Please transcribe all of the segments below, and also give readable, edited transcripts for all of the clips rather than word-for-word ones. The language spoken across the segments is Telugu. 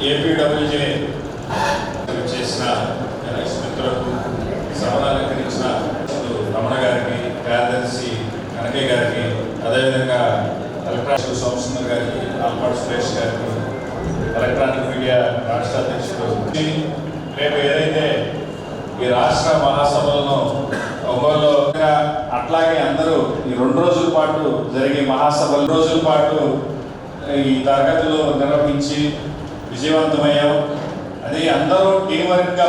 ఏపీడబ్ల్యూజే చేసిన మిత్రులకు సభాలంకరించిన రమణ గారికి, కార్యదర్శి కనకయ్య గారికి, అదేవిధంగా ఎలక్ట్రానిక్ సోమసుందర్ గారికి, ఆల్పాడు సురేష్ గారికి, ఎలక్ట్రానిక్ మీడియా రాష్ట్ర అధ్యక్షుడు, రేపు ఏదైతే ఈ రాష్ట్ర మహాసభలను ఒంగోలులో అట్లాగే అందరూ ఈ 2 రోజుల పాటు జరిగే మహాసభలు 2 రోజుల పాటు ఈ తరగతులు నిర్వహించి విజయవంతమయ్యాం. అది అందరూ టీం వర్క్గా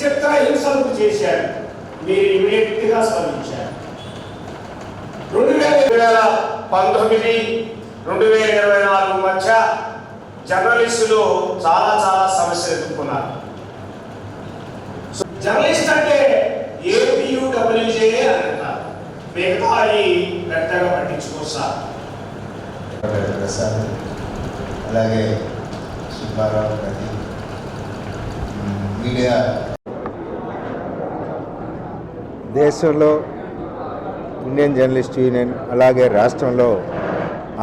చిత్రహింసలు చేశారు. మీరు ఇమీడియట్ గా స్పందించారు. 2019-2024 మధ్య జర్నలిస్టులు చాలా సమస్యలు ఎదుర్కొన్నారు. జర్నలిస్ట్ అంటే ఏపీయూడబ్ల్యూజే అని అంటారు. మిగతా పెద్దగా పట్టించుకోసారు. అలాగే సుబ్బారావు గారి మీడియా దేశంలో ఇండియన్ జర్నలిస్ట్ యూనియన్, అలాగే రాష్ట్రంలో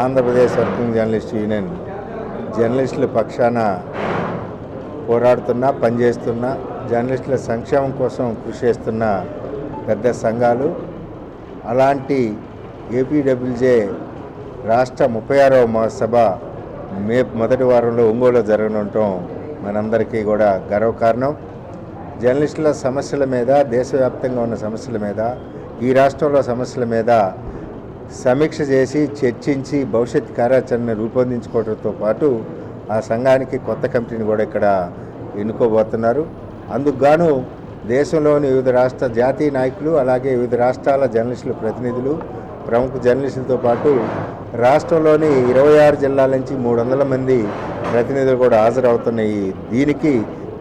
ఆంధ్రప్రదేశ్ వర్కింగ్ జర్నలిస్ట్ యూనియన్ జర్నలిస్టుల పక్షాన పోరాడుతున్న, పనిచేస్తున్న, జర్నలిస్టుల సంక్షేమం కోసం కృషి చేస్తున్న పెద్ద సంఘాలు. అలాంటి ఏపీడబ్ల్యూజే రాష్ట్ర 36వ మహాసభ మే మొదటి వారంలో ఒంగోలులో జరగనుండటం మనందరికీ కూడా గర్వకారణం. జర్నలిస్టుల సమస్యల మీద, దేశవ్యాప్తంగా ఉన్న సమస్యల మీద, ఈ రాష్ట్రంలో సమస్యల మీద సమీక్ష చేసి చర్చించి భవిష్యత్ కార్యాచరణ రూపొందించుకోవడంతో పాటు ఆ సంఘానికి కొత్త కమిటీని కూడా ఇక్కడ ఎన్నుకోబోతున్నారు. అందుకు గాను దేశంలోని వివిధ రాష్ట్ర జాతీయ నాయకులు, అలాగే వివిధ రాష్ట్రాల జర్నలిస్టుల ప్రతినిధులు, ప్రముఖ జర్నలిస్టులతో పాటు రాష్ట్రంలోని 26 జిల్లాల నుంచి 300 మంది ప్రతినిధులు కూడా హాజరవుతున్నాయి. దీనికి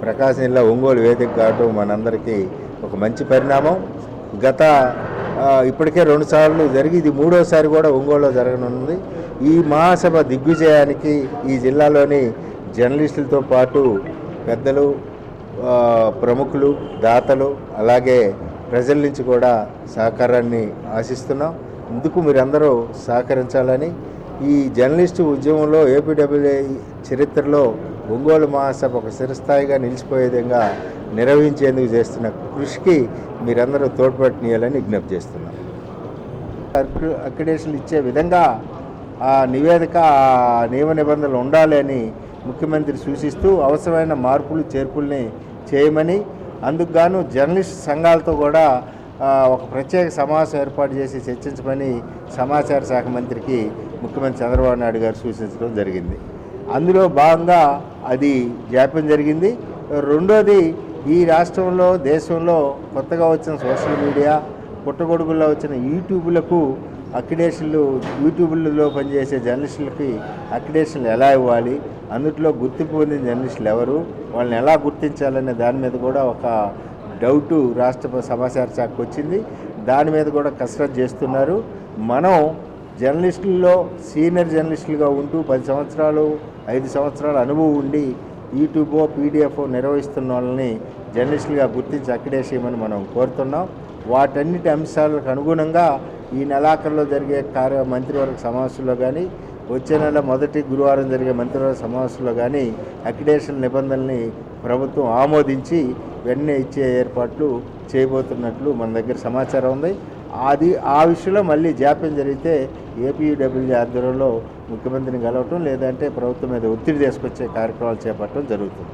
ప్రకాశం జిల్లా ఒంగోలు వేదిక కావడం మనందరికీ ఒక మంచి పరిణామం. ఇప్పటికే 2 సార్లు జరిగి ఇది 3వసారి కూడా ఒంగోలులో జరగనున్నది. ఈ మహాసభ దిగ్విజయానికి ఈ జిల్లాలోని జర్నలిస్టులతో పాటు పెద్దలు, ప్రముఖులు, దాతలు, అలాగే ప్రజల నుంచి కూడా సహకారాన్ని ఆశిస్తున్నాం. ఇందుకు మీరందరూ సహకరించాలని, ఈ జర్నలిస్టు ఉద్యమంలో ఏపీడబ్ల్యూజే చరిత్రలో ఒంగోలు మహాసభ ఒక చిరస్థాయిగా నిలిచిపోయే విధంగా నిర్వహించేందుకు చేస్తున్న కృషికి మీరందరూ తోడ్పడనీయాలని విజ్ఞప్తి చేస్తున్నాం. అక్రిడేషన్లు ఇచ్చే విధంగా ఆ నివేదిక, నియమ నిబంధనలు ఉండాలి అని ముఖ్యమంత్రి సూచిస్తూ అవసరమైన మార్పులు చేర్పుల్ని చేయమని, అందుకు గాను జర్నలిస్ట్ సంఘాలతో కూడా ఒక ప్రత్యేక సమావేశం ఏర్పాటు చేసి చర్చించమని సమాచార శాఖ మంత్రికి ముఖ్యమంత్రి చంద్రబాబు నాయుడు గారు సూచించడం జరిగింది. అందులో భాగంగా అది జాప్యం జరిగింది. రెండోది, ఈ రాష్ట్రంలో, దేశంలో కొత్తగా వచ్చిన సోషల్ మీడియా, పుట్టగొడుగుల్లో వచ్చిన యూట్యూబ్లకు అక్రిడేషన్లు, యూట్యూబ్లలో పనిచేసే జర్నలిస్టులకి అక్రిడేషన్లు ఎలా ఇవ్వాలి, అందుట్లో గుర్తింపు పొందిన జర్నలిస్టులు ఎవరు, వాళ్ళని ఎలా గుర్తించాలనే దాని మీద కూడా ఒక డౌటు రాష్ట్ర సమాచార శాఖకు వచ్చింది. దాని మీద కూడా కసరత్తు చేస్తున్నారు. మనం జర్నలిస్టుల్లో సీనియర్ జర్నలిస్టులుగా ఉంటూ 10 సంవత్సరాలు 5 సంవత్సరాల అనుభవం ఉండి యూట్యూబో, పీడిఎఫ్ నిర్వహిస్తున్న వాళ్ళని జర్నలిస్టులుగా గుర్తించి అక్రిడేషన్ చేయమని మనం కోరుతున్నాం. వాటన్నిటి అంశాలకు అనుగుణంగా ఈ నెలాఖరులో జరిగే మంత్రివర్గ సమావేశంలో కానీ, వచ్చే నెల మొదటి గురువారం జరిగే మంత్రివర్గ సమావేశంలో కానీ అక్రిడేషన్ నిబంధనల్ని ప్రభుత్వం ఆమోదించి వెంటనే ఇచ్చే ఏర్పాట్లు చేయబోతున్నట్లు మన దగ్గర సమాచారం ఉంది. ఆ విషయంలో మళ్ళీ జాప్యం జరిగితే ఏపీడబ్ల్యూజే ఆధ్వర్యంలో ముఖ్యమంత్రిని కలవటం, లేదంటే ప్రభుత్వం మీద ఒత్తిడి తీసుకొచ్చే కార్యక్రమాలు చేపట్టడం జరుగుతుంది.